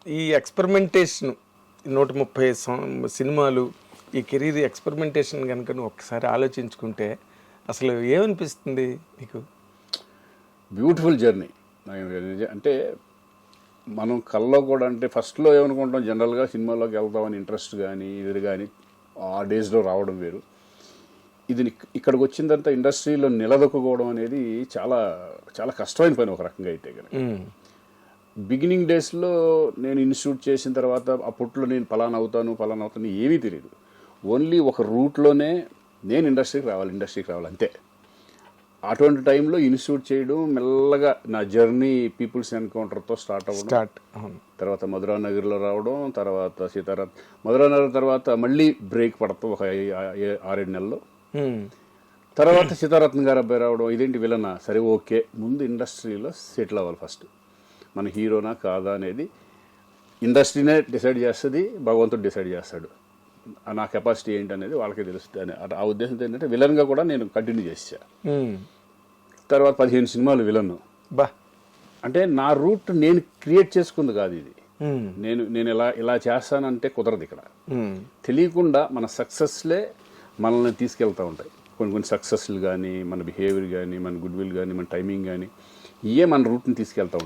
ఈ ఎక్స్పెరిమెంటేషన్ 130 సినిమాలు ఈ కెరీర్ ఎక్స్పెరిమెంటేషన్ కనుక నువ్వు ఒక్కసారి ఆలోచించుకుంటే అసలు ఏమనిపిస్తుంది నీకు? Beautiful journey. అంటే మనం కల్లో కూడా అంటే ఫస్ట్లో ఏమనుకుంటాం, జనరల్గా సినిమాలోకి వెళ్తామని ఇంట్రెస్ట్ కానీ ఇది కానీ ఆ డేస్లో రావడం వేరు. ఇది ఇక్కడికి వచ్చిన తర్వాత ఇండస్ట్రీలో నిలదొక్కుకోవడం అనేది చాలా చాలా కష్టమైన పని ఒక రకంగా అయితే కనుక. బిగినింగ్ డేస్లో నేను ఇన్స్టిట్యూట్ చేసిన తర్వాత అప్పట్లో నేను ఫలానా అవుతాను ఏమీ తెలియదు. ఓన్లీ ఒక రూట్లోనే నేను ఇండస్ట్రీకి రావాలి అంతే. అటువంటి టైంలో ఇన్స్టిట్యూట్ చేయడం మెల్లగా నా జర్నీ పీపుల్స్ ఎన్కౌంటర్తో స్టార్ట్ అవ్వడం, తర్వాత మధురానగర్లో రావడం, తర్వాత మధురానగర్ తర్వాత మళ్ళీ బ్రేక్ పడతాం ఒక 6-7 నెలల్లో. తర్వాత సీతారత్న గారు అబ్బాయి రావడం, ఇదేంటి విలనా, సరే ఓకే ముందు ఇండస్ట్రీలో సెటిల్ అవ్వాలి ఫస్ట్, మన హీరోనా కాదా అనేది ఇండస్ట్రీనే డిసైడ్ చేస్తుంది, భగవంతుడు డిసైడ్ చేస్తాడు. నా కెపాసిటీ ఏంటి అనేది వాళ్ళకే తెలుస్తుంది అని ఆ ఉద్దేశంతో ఏంటంటే విలన్గా కూడా నేను కంటిన్యూ చేసా. తర్వాత 15 సినిమాలు విలన్. అంటే నా రూట్ నేను క్రియేట్ చేసుకుంది కాదు ఇది. నేను ఇలా చేస్తానంటే కుదరదు. ఇక్కడ తెలియకుండా మన సక్సెస్లే మనల్ని తీసుకెళ్తూ ఉంటాయి. కొన్ని సక్సెస్లు కానీ, మన బిహేవియర్ కానీ, మన గుడ్ విల్ కానీ, మన టైమింగ్ కానీ, ఇవే మన రూట్ని తీసుకెళ్తూ ఉంటాయి.